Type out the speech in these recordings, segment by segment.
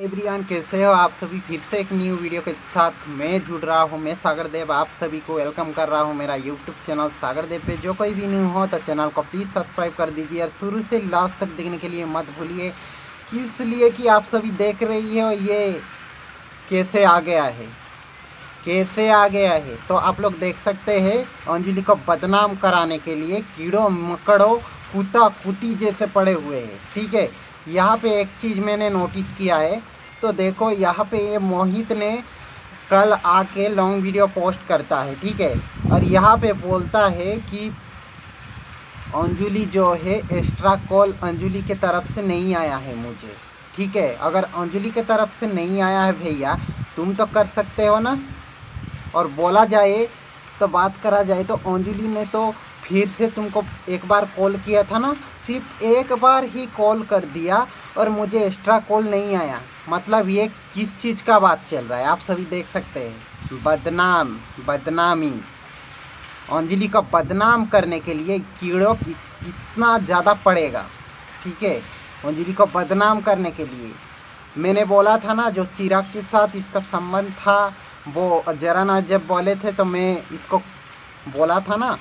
Everyone, कैसे हो आप सभी। फिर से एक न्यू वीडियो के साथ मैं जुड़ रहा हूँ। मैं सागर देव आप सभी को वेलकम कर रहा हूँ मेरा यूट्यूब चैनल सागर देव पे। जो कोई भी न्यू हो तो चैनल को प्लीज़ सब्सक्राइब कर दीजिए और शुरू से लास्ट तक देखने के लिए मत भूलिए, किस लिए कि आप सभी देख रही हो ये कैसे आ गया है, कैसे आ गया है। तो आप लोग देख सकते हैं अंजलि को बदनाम कराने के लिए कीड़ों मकड़ों कुत्ता कुत्ती जैसे पड़े हुए हैं। ठीक है, यहाँ पे एक चीज़ मैंने नोटिस किया है। तो देखो यहाँ पे ये मोहित ने कल आके लॉन्ग वीडियो पोस्ट करता है, ठीक है, और यहाँ पे बोलता है कि अंजलि जो है एक्स्ट्रा कॉल अंजलि के तरफ से नहीं आया है मुझे। ठीक है, अगर अंजलि के तरफ से नहीं आया है भैया, तुम तो कर सकते हो ना। और बोला जाए तो बात करा जाए तो अंजलि ने तो फिर से तुमको एक बार कॉल किया था ना, सिर्फ एक बार ही कॉल कर दिया और मुझे एक्स्ट्रा कॉल नहीं आया। मतलब ये किस चीज़ का बात चल रहा है आप सभी देख सकते हैं। बदनामी अंजलि का बदनाम करने के लिए कीड़ों कितना ज़्यादा पड़ेगा। ठीक है, अंजलि को बदनाम करने के लिए मैंने बोला था ना, जो चिराग के साथ इसका संबंध था वो जरा ना जब बोले थे तो मैं इसको बोला था ना,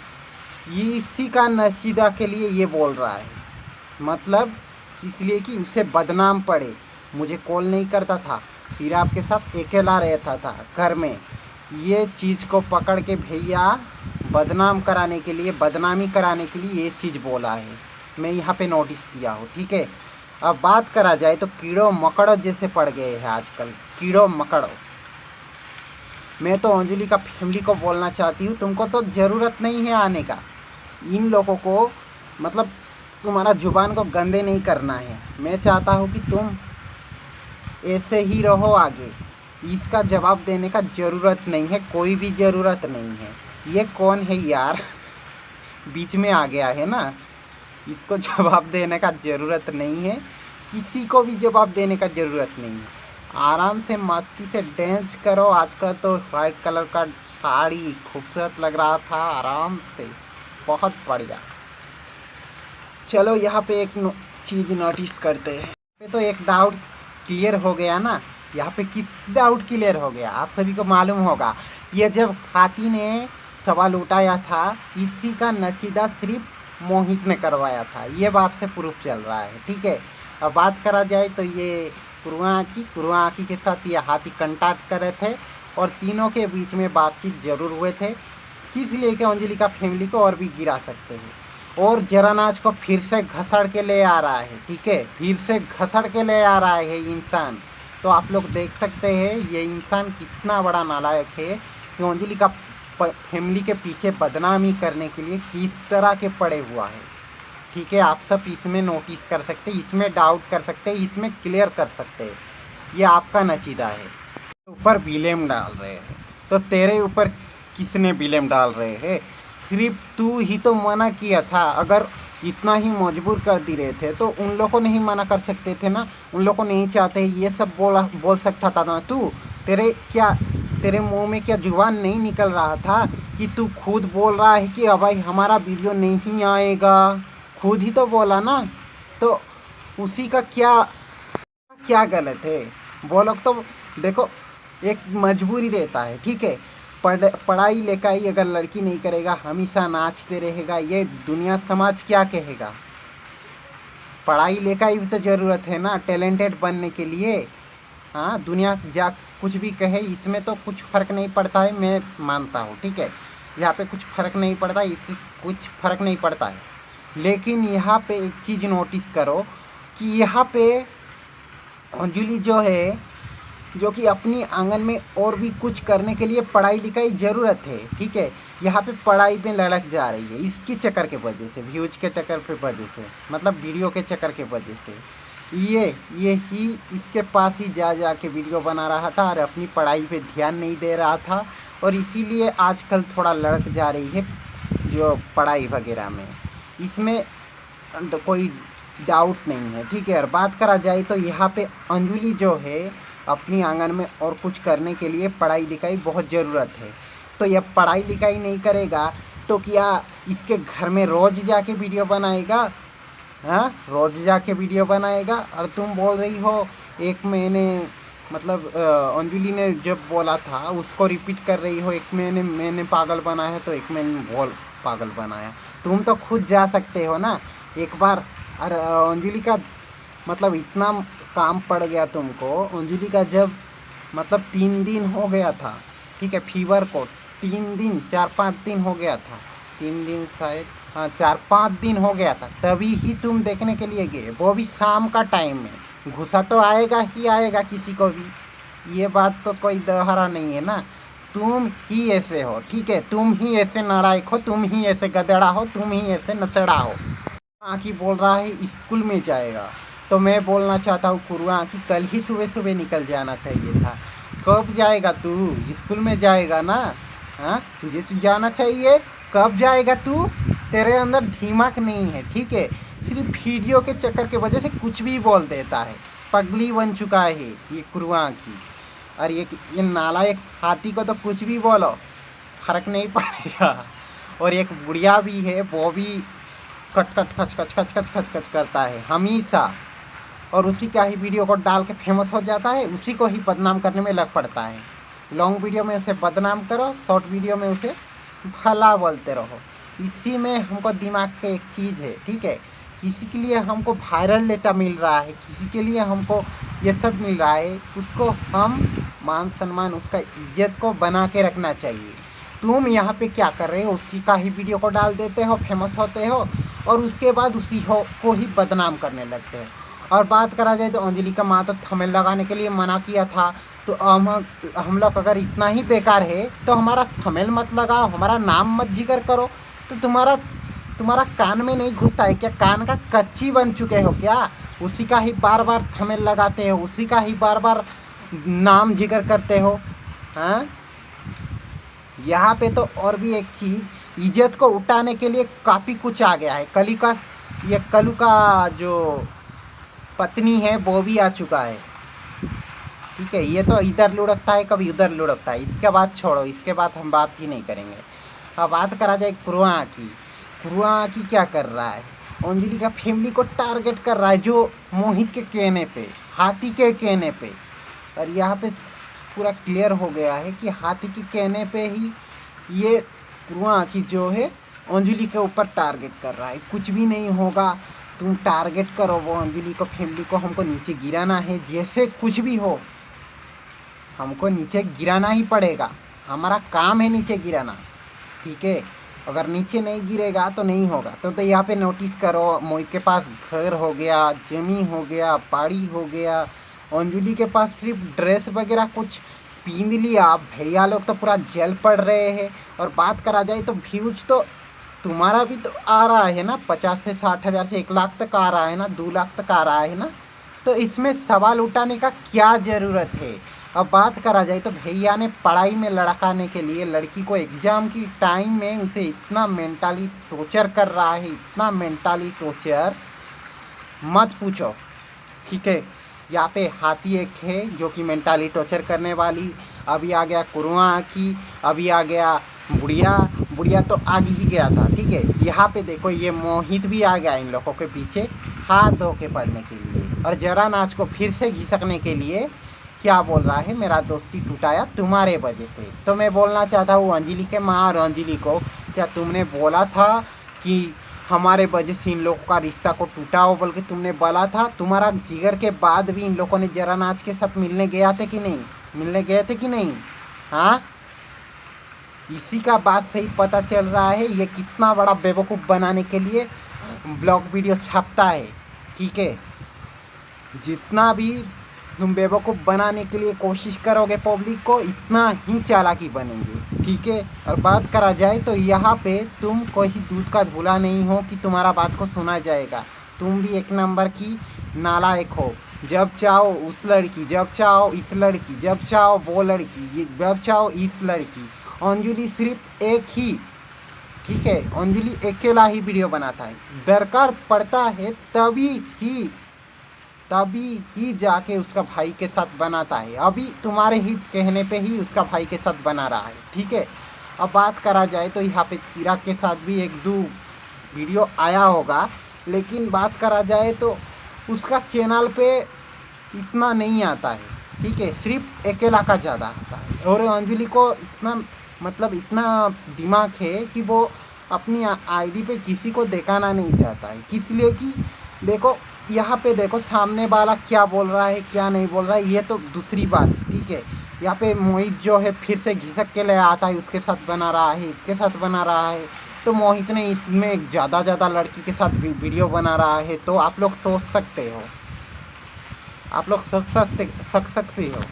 ये इसी का नसीदा के लिए ये बोल रहा है। मतलब इसलिए कि उसे बदनाम पड़े। मुझे कॉल नहीं करता था, चिराग के साथ अकेला रहता था घर में। ये चीज़ को पकड़ के भैया बदनाम कराने के लिए, बदनामी कराने के लिए ये चीज़ बोला है। मैं यहाँ पे नोटिस किया हूँ। ठीक है, अब बात करा जाए तो कीड़ों मकड़ों जैसे पड़ गए हैं आजकल, कीड़ों मकड़ों। मैं तो अंजलि का फैमिली को बोलना चाहती हूँ, तुमको तो ज़रूरत नहीं है आने का। इन लोगों को मतलब तुम्हारा जुबान को गंदे नहीं करना है। मैं चाहता हूँ कि तुम ऐसे ही रहो आगे। इसका जवाब देने का ज़रूरत नहीं है, कोई भी ज़रूरत नहीं है। ये कौन है यार बीच में आ गया है ना, इसको जवाब देने का ज़रूरत नहीं है, किसी को भी जवाब देने का ज़रूरत नहीं है। आराम से मस्ती से डांस करो। आजकल तो वाइट कलर का साड़ी खूबसूरत लग रहा था, आराम से, बहुत बढ़िया। चलो यहाँ पे एक चीज़ नोटिस करते हैं। पे तो एक डाउट क्लियर हो गया ना। यहाँ पे किस डाउट क्लियर हो गया आप सभी को मालूम होगा। ये जब हाथी ने सवाल उठाया था, इसी का नचीदा सिर्फ मोहित ने करवाया था, ये बात से प्रूफ चल रहा है। ठीक है, अब बात करा जाए तो ये कुरुआ आँखी के साथ ये हाथी कंटाक्ट कर रहे थे और तीनों के बीच में बातचीत जरूर हुए थे, किस लेके अंजलि का फैमिली को और भी गिरा सकते हैं। और जरानाज को फिर से घसड़ के ले आ रहा है। ठीक है, फिर से घसड़ के ले आ रहा है इंसान। तो आप लोग देख सकते हैं ये इंसान कितना बड़ा नालायक है कि अंजलि का फैमिली के पीछे बदनामी करने के लिए किस तरह के पड़े हुआ है। ठीक है, आप सब इसमें नोटिस कर सकते हैं, इसमें डाउट कर सकते हैं, इसमें क्लियर कर सकते हैं। ये आपका नचीदा है, ऊपर बिलेम डाल रहे हैं। तो तेरे ऊपर किसने बिलेम डाल रहे हैं? सिर्फ तू ही तो मना किया था। अगर इतना ही मजबूर कर दी रहे थे तो उन लोगों को नहीं मना कर सकते थे ना। उन लोगों को नहीं चाहते ये सब बोल सकता था ना तू। तेरे मुंह में क्या जुबान नहीं निकल रहा था कि तू खुद बोल रहा है कि अब भाई हमारा वीडियो नहीं आएगा। खुद ही तो बोला ना, तो उसी का क्या गलत है? वो लोग तो देखो एक मजबूरी रहता है। ठीक है, पढ़ाई लिखाई अगर लड़की नहीं करेगा, हमेशा नाचते रहेगा, ये दुनिया समाज क्या कहेगा? पढ़ाई लिखाई भी तो ज़रूरत है ना टैलेंटेड बनने के लिए। हाँ, दुनिया जा कुछ भी कहे, इसमें तो कुछ फ़र्क नहीं पड़ता है, मैं मानता हूँ। ठीक है, यहाँ पे कुछ फ़र्क नहीं पड़ता, इसी कुछ फ़र्क नहीं पड़ता है। लेकिन यहाँ पे एक चीज़ नोटिस करो कि यहाँ पे अंजलि जो है, जो कि अपनी आंगन में और भी कुछ करने के लिए पढ़ाई लिखाई ज़रूरत है। ठीक है, यहाँ पे पढ़ाई में लड़क जा रही है इसकी चक्कर के वजह से, व्यूज के चक्कर पे वजह से, मतलब वीडियो के चक्कर के वजह से। ये ही इसके पास ही जा के वीडियो बना रहा था और अपनी पढ़ाई पे ध्यान नहीं दे रहा था, और इसीलिए आजकल थोड़ा लड़क जा रही है जो पढ़ाई वगैरह में। इसमें कोई डाउट नहीं है। ठीक है, और बात करा जाए तो यहाँ पे अंजलि जो है अपनी आंगन में और कुछ करने के लिए पढ़ाई लिखाई बहुत ज़रूरत है। तो यह पढ़ाई लिखाई नहीं करेगा तो क्या इसके घर में रोज़ जाके वीडियो बनाएगा? हाँ, रोज जाके वीडियो बनाएगा। और तुम बोल रही हो एक मैंने मतलब अंजलि ने जब बोला था उसको रिपीट कर रही हो, एक मैंने पागल बनाया तो एक मैंने बोल पागल बनाया। तुम तो खुद जा सकते हो ना एक बार। और अंजलि का मतलब इतना काम पड़ गया तुमको। अंजलि का जब मतलब 3 दिन हो गया था, ठीक है, फीवर को 3 दिन 4-5 दिन हो गया था, 3 दिन शायद, हाँ 4-5 दिन हो गया था, तभी ही तुम देखने के लिए गए, वो भी शाम का टाइम में। गुस्सा तो आएगा ही आएगा किसी को भी, ये बात तो कोई दोहरा नहीं है ना। तुम ही ऐसे हो, ठीक है, तुम ही ऐसे नालायक हो, तुम ही ऐसे गधेड़ा हो, तुम ही ऐसे नशेड़ा हो। आँखी बोल रहा है स्कूल में जाएगा, तो मैं बोलना चाहता हूँ कुरुआ आँखी कल ही सुबह सुबह निकल जाना चाहिए था। कब जाएगा तू? स्कूल में जाएगा ना? हाँ, तुझे तो जाना चाहिए। कब जाएगा तू? तेरे अंदर दिमाग नहीं है, ठीक है, सिर्फ वीडियो के चक्कर के वजह से कुछ भी बोल देता है। पगली बन चुका है ये कुरुआ आँखी। और ये नालायक हाथी को तो कुछ भी बोलो फर्क नहीं पड़ेगा। और एक बुढ़िया भी है, वो भी कट कट खच खच खच खच खच खच करता है हमेशा, और उसी का ही वीडियो को डाल के फेमस हो जाता है, उसी को ही बदनाम करने में लग पड़ता है। लॉन्ग वीडियो में उसे बदनाम करो, शॉर्ट वीडियो में उसे भला बोलते रहो। इसी में हमको दिमाग का एक चीज़ है, ठीक है, किसी के लिए हमको वायरल डेटा मिल रहा है, किसी के लिए हमको ये सब मिल रहा है, उसको हम मान सम्मान उसका इज्जत को बना के रखना चाहिए। तुम यहाँ पे क्या कर रहे हो? उसी का ही वीडियो को डाल देते हो, फेमस होते हो, और उसके बाद उसी को ही बदनाम करने लगते हैं। और बात करा जाए तो अंजलि का माँ तो थंबनेल लगाने के लिए मना किया था, तो हम लोग अगर इतना ही बेकार है तो हमारा थंबनेल मत लगाओ, हमारा नाम मत जिक्र करो। तो तुम्हारा कान में नहीं घुसता है क्या? कान का कच्ची बन चुके हो क्या? उसी का ही बार बार थंबनेल लगाते हो, उसी का ही बार बार नाम जिक्र करते हो। हाँ, यहाँ पे तो और भी एक चीज़, इज्जत को उठाने के लिए काफ़ी कुछ आ गया है। कलू का जो पत्नी है वो भी आ चुका है, ठीक है, ये तो इधर लुढ़कता है कभी उधर लुढ़कता है। इसके बाद छोड़ो, इसके बाद हम बात ही नहीं करेंगे। अब बात करा जाए कुरुआ की। कुरुआ की क्या कर रहा है? अंजलि का फैमिली को टारगेट कर रहा है, जो मोहित के कहने पे, हाथी के कहने पे। और यहाँ पे पूरा क्लियर हो गया है कि हाथी के कहने पे ही ये कुरुआ की जो है अंजलि के ऊपर टारगेट कर रहा है। कुछ भी नहीं होगा, तुम टारगेट करो वो अंजलि को, फैमिली को, हमको नीचे गिराना है, जैसे कुछ भी हो हमको नीचे गिराना ही पड़ेगा, हमारा काम है नीचे गिराना, ठीक है। अगर नीचे नहीं गिरेगा तो नहीं होगा। तो यहाँ पे नोटिस करो, मोहित के पास घर हो गया, जमीन हो गया, बाड़ी हो गया, अंजलि के पास सिर्फ ड्रेस वगैरह कुछ पीन लिया, भैया लोग तो पूरा जल पड़ रहे हैं। और बात करा जाए तो व्यूज तो तुम्हारा भी तो आ रहा है ना, 50 से 60 हज़ार से 1 लाख तक आ रहा है ना, 2 लाख तक आ रहा है ना। तो इसमें सवाल उठाने का क्या ज़रूरत है? अब बात करा जाए तो भैया ने पढ़ाई में लड़काने के लिए लड़की को एग्ज़ाम की टाइम में उसे इतना मेंटली टॉर्चर कर रहा है, इतना मेंटली टॉर्चर मत पूछो, ठीक है। यहाँ पे हाथी एक है जो कि मेंटली टॉर्चर करने वाली, अभी आ गया कुरुआ की, अभी आ गया बुढ़िया तो आगे ही गया था, ठीक है। यहाँ पे देखो ये मोहित भी आ गया इन लोगों के पीछे हाथ धो के पड़ने के लिए, और जरा नाच को फिर से घिसकने के लिए क्या बोल रहा है, मेरा दोस्ती टूटाया तुम्हारे वजह से। तो मैं बोलना चाहता हूँ अंजलि के माँ और अंजलि को, क्या तुमने बोला था कि हमारे वजह से इन लोगों का रिश्ता को टूटा हो, बोल के तुमने बोला था? तुम्हारा जिगर के बाद भी इन लोगों ने जरा नाच के साथ मिलने गए थे कि नहीं? हाँ, इसी का बात सही पता चल रहा है ये कितना बड़ा बेवकूफ़ बनाने के लिए ब्लॉग वीडियो छापता है, ठीक है। जितना भी तुम बेवकूफ़ बनाने के लिए कोशिश करोगे पब्लिक को, इतना ही चालाकी बनेंगे, ठीक है। और बात करा जाए तो यहाँ पे तुम कोई दूध का धुला नहीं हो कि तुम्हारा बात को सुना जाएगा। तुम भी एक नंबर की नालायक हो। जब चाहो उस लड़की, जब चाहो इस लड़की, जब चाहो वो लड़की, जब चाहो इस लड़की। अंजलि सिर्फ एक ही, ठीक है, अंजलि अकेला ही वीडियो बनाता है, दरकार पड़ता है तभी ही जाके उसका भाई के साथ बनाता है। अभी तुम्हारे ही कहने पे ही उसका भाई के साथ बना रहा है, ठीक है। अब बात करा जाए तो यहाँ पे चिराग के साथ भी 1-2 वीडियो आया होगा, लेकिन बात करा जाए तो उसका चैनल पे इतना नहीं आता है, ठीक है, सिर्फ अकेला का ज़्यादा आता है। और अंजलि को इतना मतलब इतना दिमाग है कि वो अपनी आईडी पे किसी को दिखाना नहीं चाहता है, इसलिए कि देखो यहाँ पे देखो सामने वाला क्या बोल रहा है क्या नहीं बोल रहा है ये तो दूसरी बात, ठीक है। यहाँ पे मोहित जो है फिर से घिसक के ले आता है, उसके साथ बना रहा है, इसके साथ बना रहा है। तो मोहित ने इसमें ज़्यादा लड़की के साथ वीडियो बना रहा है, तो आप लोग सोच सकते हो, आप लोग सोच सकते हो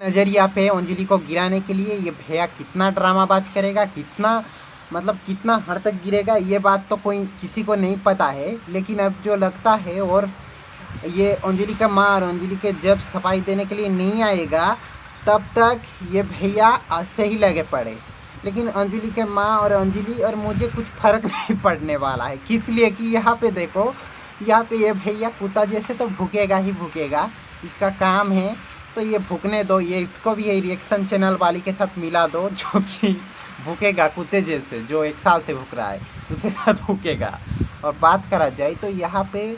नज़रिया पे अंजलि को गिराने के लिए ये भैया कितना ड्रामाबाज करेगा, कितना मतलब कितना हद तक गिरेगा, ये बात तो कोई किसी को नहीं पता है। लेकिन अब जो लगता है, और ये अंजलि का माँ और अंजलि के जब सफाई देने के लिए नहीं आएगा तब तक ये भैया ऐसे ही लगे पड़े। लेकिन अंजलि के माँ और अंजलि और मुझे कुछ फ़र्क नहीं पड़ने वाला है, किस लिए कि यहाँ पे देखो, यहाँ पे ये भैया कुत्ता जैसे तो भूकेगा ही भूकेगा, इसका काम है। तो ये भूकने दो, ये इसको भी ये रिएक्शन चैनल वाली के साथ मिला दो, जो कि भूकेगा कुत्ते जैसे, जो 1 साल से भूक रहा है उसके साथ भूकेगा। और बात करा जाए तो यहाँ पे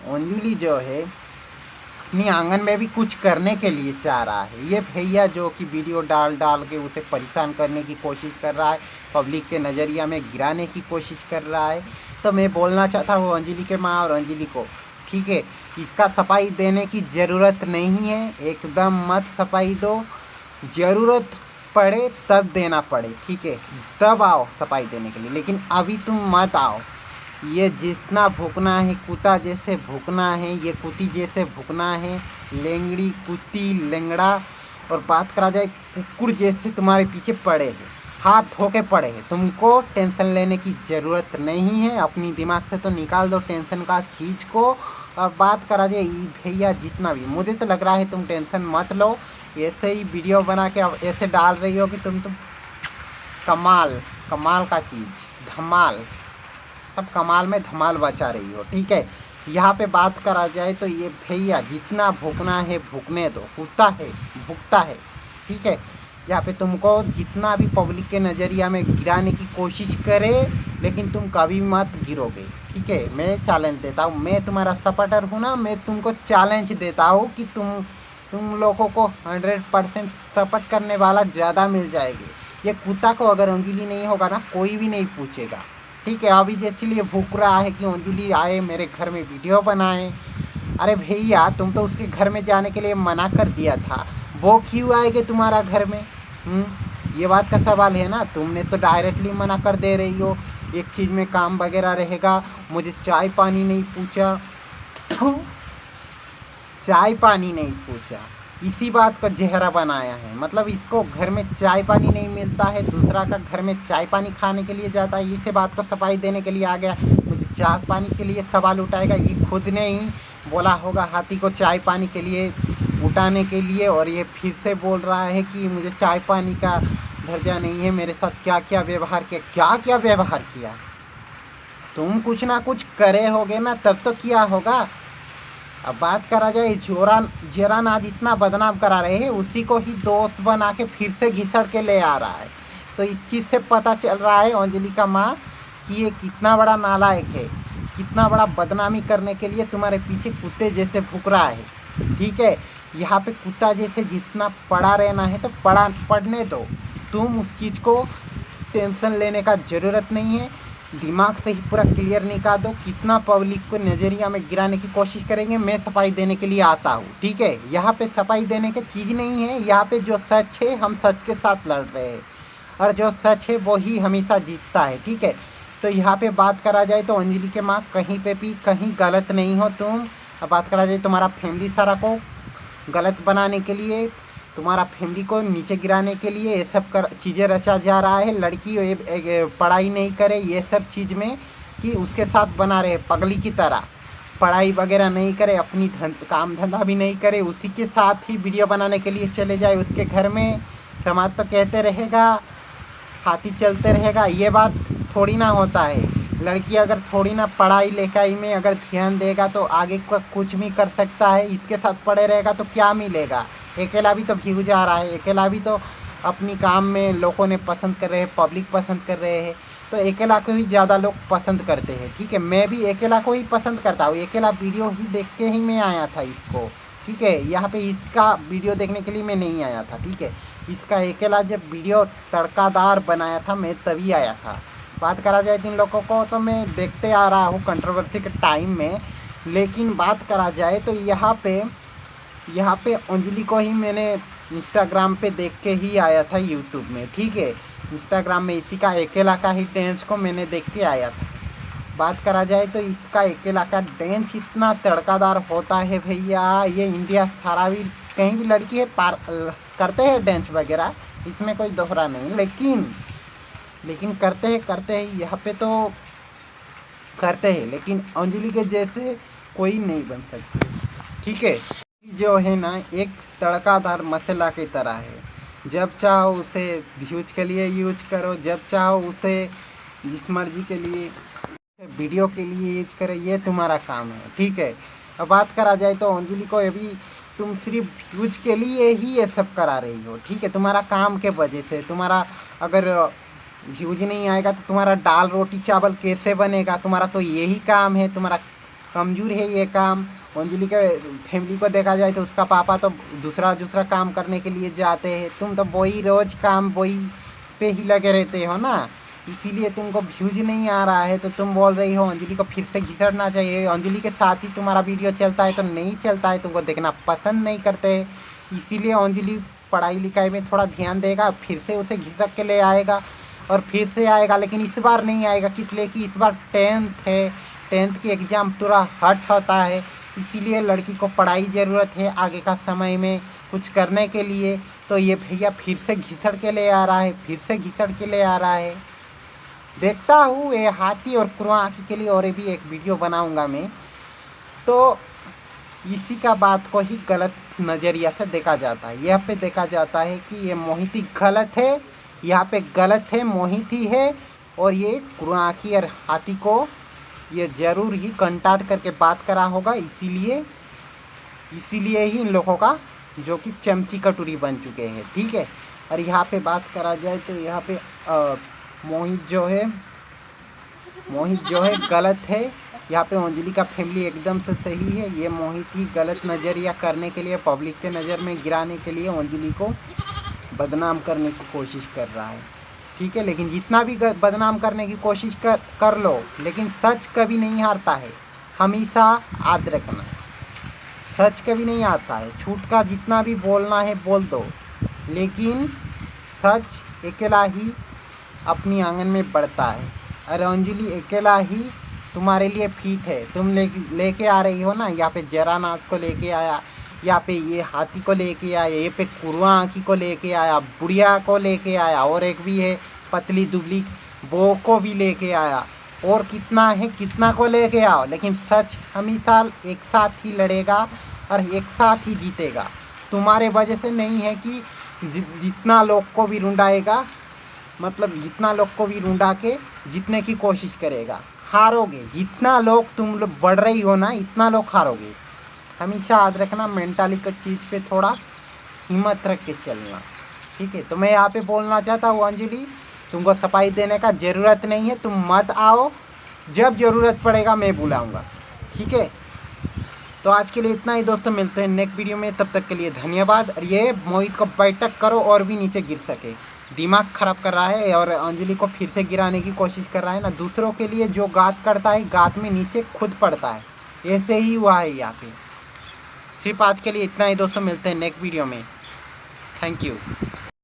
अंजलि जो है अपनी आंगन में भी कुछ करने के लिए चाह रहा है। ये भैया जो कि वीडियो डाल के उसे परेशान करने की कोशिश कर रहा है, पब्लिक के नज़रिया में गिराने की कोशिश कर रहा है। तो मैं बोलना चाहता हूँ अंजलि के माँ और अंजलि को, ठीक है, इसका सफाई देने की ज़रूरत नहीं है, एकदम मत सफाई दो, ज़रूरत पड़े तब देना पड़े, ठीक है, तब आओ सफाई देने के लिए, लेकिन अभी तुम मत आओ। ये जितना भूकना है कुत्ता जैसे भूकना है, ये कुत्ती जैसे भूकना है, लेंगड़ी कुत्ती लेंगड़ा। और बात करा जाए कुकुर जैसे तुम्हारे पीछे पड़े हैं, हाथ धो के पड़े हैं, तुमको टेंशन लेने की ज़रूरत नहीं है, अपनी दिमाग से तो निकाल दो टेंशन का चीज़ को। और बात करा जाए भैया जितना भी, मुझे तो लग रहा है तुम टेंशन मत लो, ऐसे ही वीडियो बना के अब ऐसे डाल रही हो कि तुम कमाल का चीज़, धमाल, सब कमाल में धमाल बचा रही हो, ठीक है। यहाँ पे बात करा जाए तो ये भैया जितना भूकना है भूकने दो, कुत्ता है भूकता है, ठीक है। यहाँ पे तुमको जितना भी पब्लिक के नज़रिया में गिराने की कोशिश करे, लेकिन तुम कभी मत गिरोगे, ठीक है। मैं चैलेंज देता हूँ, मैं तुम्हारा सपोर्टर हूँ ना, मैं तुमको चैलेंज देता हूँ कि तुम लोगों को 100% सपोर्ट करने वाला ज़्यादा मिल जाएगी। ये कुत्ता को अगर अंजलि नहीं होगा ना, कोई भी नहीं पूछेगा, ठीक है। अभी जैसे लिए भूख रहा है कि अंजलि आए मेरे घर में वीडियो बनाए, अरे भैया तुम तो उसके घर में जाने के लिए मना कर दिया था, वो क्यों आएंगे तुम्हारा घर में? ये बात का सवाल है ना। तुमने तो डायरेक्टली मना कर दे रही हो, एक चीज़ में काम वगैरह रहेगा, मुझे चाय पानी नहीं पूछा, चाय पानी नहीं पूछा, इसी बात का चेहरा बनाया है। मतलब इसको घर में चाय पानी नहीं मिलता है, दूसरा का घर में चाय पानी खाने के लिए जाता है, इसी बात को सफाई देने के लिए आ गया, मुझे चाय पानी के लिए सवाल उठाएगा। ये खुद ने ही बोला होगा हाथी को चाय पानी के लिए उठाने के लिए, और ये फिर से बोल रहा है कि मुझे चाय पानी का दर्जा नहीं है, मेरे साथ क्या क्या व्यवहार किया, क्या क्या व्यवहार किया। तुम कुछ ना कुछ करे होगे ना, तब तो किया होगा। अब बात करा जाए जोरान आज इतना बदनाम करा रहे हैं, उसी को ही दोस्त बना के फिर से घिसड़ के ले आ रहा है। तो इस चीज़ से पता चल रहा है अंजलि का माँ कि ये कितना बड़ा नालायक है, कितना बड़ा बदनामी करने के लिए तुम्हारे पीछे कुत्ते जैसे भूक रहा है, ठीक है। यहाँ पे कुत्ता जैसे जितना पड़ा रहना है तो पढ़ने दो, तुम उस चीज़ को टेंशन लेने का ज़रूरत नहीं है, दिमाग से ही पूरा क्लियर निकाल दो। कितना पब्लिक को नज़रिया में गिराने की कोशिश करेंगे, मैं सफाई देने के लिए आता हूँ, ठीक है। यहाँ पे सफाई देने की चीज़ नहीं है, यहाँ पे जो सच है हम सच के साथ लड़ रहे हैं, और जो सच है वो ही हमेशा जीतता है, ठीक है। तो यहाँ पे बात करा जाए तो अंजलि के माँ कहीं पे भी कहीं गलत नहीं हो तुम। अब बात करा जाए तुम्हारा फैमिली सारा को गलत बनाने के लिए, तुम्हारा फैमिली को नीचे गिराने के लिए ये सब चीज़ें रचा जा रहा है। लड़की पढ़ाई नहीं करे ये सब चीज़ में कि उसके साथ बना रहे पगली की तरह, पढ़ाई वगैरह नहीं करे, अपनी काम धंधा भी नहीं करे, उसी के साथ ही वीडियो बनाने के लिए चले जाए उसके घर में। समाज तो कहते रहेगा हाथी चलते रहेगा, ये बात थोड़ी ना होता है। लड़की अगर थोड़ी ना पढ़ाई लिखाई में अगर ध्यान देगा तो आगे कुछ भी कर सकता है, इसके साथ पड़े रहेगा तो क्या मिलेगा। अकेला भी तो भीग जा रहा है, अकेला भी तो अपनी काम में लोगों ने पसंद कर रहे हैं, पब्लिक पसंद कर रहे हैं, तो अकेला को ही ज़्यादा लोग पसंद करते हैं। ठीक है, मैं भी अकेला को ही पसंद करता हूँ, अकेला वीडियो ही देख के ही मैं आया था इसको। ठीक है, यहाँ पे इसका वीडियो देखने के लिए मैं नहीं आया था। ठीक है, इसका अकेला जब वीडियो तड़कादार बनाया था मैं तभी आया था। बात करा जाए इन लोगों को तो मैं देखते आ रहा हूँ कंट्रोवर्सी के टाइम में, लेकिन बात करा जाए तो यहाँ पे अंजलि को ही मैंने इंस्टाग्राम पे देख के ही आया था यूट्यूब में। ठीक है, इंस्टाग्राम में इसी का अकेला का ही डांस को मैंने देख के आया था। बात करा जाए तो इसका अकेला का डांस इतना तड़कादार होता है भैया, ये इंडिया सारा भी कहीं भी लड़की है करते हैं डांस वगैरह, इसमें कोई दोहरा नहीं, लेकिन करते हैं यहाँ पे तो करते हैं, लेकिन अंजलि के जैसे कोई नहीं बन सकते। ठीक है, जो है ना एक तड़कादार मसाला की तरह है, जब चाहो उसे व्यूज के लिए यूज करो, जब चाहो उसे जिस मर्जी के लिए वीडियो के लिए यूज करो, ये तुम्हारा काम है। ठीक है, अब बात करा जाए तो अंजलि को अभी तुम सिर्फ व्यूज के लिए ही ये सब करा रही हो। ठीक है, तुम्हारा काम के वजह से, तुम्हारा अगर व्यूज नहीं आएगा तो तुम्हारा दाल रोटी चावल कैसे बनेगा, तुम्हारा तो यही काम है, तुम्हारा कमजोर है ये काम। अंजलि के फैमिली को देखा जाए तो उसका पापा तो दूसरा काम करने के लिए जाते हैं, तुम तो वही रोज काम वही पे ही लगे रहते हो ना, इसीलिए तुमको व्यूज नहीं आ रहा है। तो तुम बोल रही हो अंजलि को फिर से घिसड़ना चाहिए, अंजलि के साथ ही तुम्हारा वीडियो चलता है तो नहीं चलता है, तुमको देखना पसंद नहीं करते, इसीलिए अंजलि पढ़ाई लिखाई में थोड़ा ध्यान देगा, फिर से उसे घिसक के ले आएगा और फिर से आएगा, लेकिन इस बार नहीं आएगा। किस लिए कि इस बार 10th है, 10th की एग्ज़ाम पूरा हट होता है, इसीलिए लड़की को पढ़ाई ज़रूरत है आगे का समय में कुछ करने के लिए। तो ये भैया फिर से घिसड़ के ले आ रहा है, देखता हूँ ये हाथी और कुर्बानी के लिए और भी एक वीडियो बनाऊंगा मैं। तो इसी का बात को ही गलत नज़रिया से देखा जाता है, यहाँ पे देखा जाता है कि ये मोहिती गलत है, यहाँ पे गलत है, मोहिती है, और ये कुर्बानी और हाथी को ये ज़रूर ही कंटाक्ट करके बात करा होगा, इसीलिए ही इन लोगों का जो कि चमची कटोरी बन चुके हैं। ठीक है, और यहाँ पे बात करा जाए तो यहाँ पे मोहित जो है गलत है, यहाँ पे अंजलि का फैमिली एकदम से सही है, ये मोहित ही गलत नज़रिया करने के लिए, पब्लिक के नज़र में गिराने के लिए अंजलि को बदनाम करने की कोशिश कर रहा है। ठीक है, लेकिन जितना भी बदनाम करने की कोशिश कर लो, लेकिन सच कभी नहीं हारता है, हमेशा याद रखना, सच कभी नहीं आता है। झूठ का जितना भी बोलना है बोल दो, लेकिन सच अकेला ही अपनी आंगन में बढ़ता है। अरे अंजलि अकेला ही तुम्हारे लिए फिट है, तुम लेके आ रही हो ना, यहाँ पे जरा नाच को लेके आया, यहाँ पे ये हाथी को लेके आया, ये पे कुरवा आँखी को लेके आया, बुढ़िया को लेके आया, और एक भी है पतली दुबली वो को भी लेके आया, और कितना है कितना को लेके आओ, लेकिन सच हमेशा एक साथ ही लड़ेगा और एक साथ ही जीतेगा। तुम्हारे वजह से नहीं है कि जितना लोग को भी रुंडाएगा, मतलब जितना लोग को भी रुंडा के जीतने की कोशिश करेगा, हारोगे। जितना लोग तुम लोग बढ़ रही हो ना, इतना लोग हारोगे। हमेशा याद रखना, मेंटाली का चीज़ पे थोड़ा हिम्मत रख के चलना। ठीक है, तो मैं यहाँ पे बोलना चाहता हूँ अंजलि, तुमको सफाई देने का ज़रूरत नहीं है, तुम मत आओ, जब ज़रूरत पड़ेगा मैं बुलाऊँगा। ठीक है, तो आज के लिए इतना ही दोस्तों, मिलते हैं नेक्स्ट वीडियो में, तब तक के लिए धन्यवाद। और ये मोहित को बैठक करो और भी नीचे गिर सके, दिमाग खराब कर रहा है और अंजलि को फिर से गिराने की कोशिश कर रहा है ना। दूसरों के लिए जो गात करता है, गात में नीचे खुद पड़ता है, ऐसे ही हुआ है यहाँ पे। सिर्फ आज के लिए इतना ही दोस्तों, मिलते हैं नेक्स्ट वीडियो में। Thank you.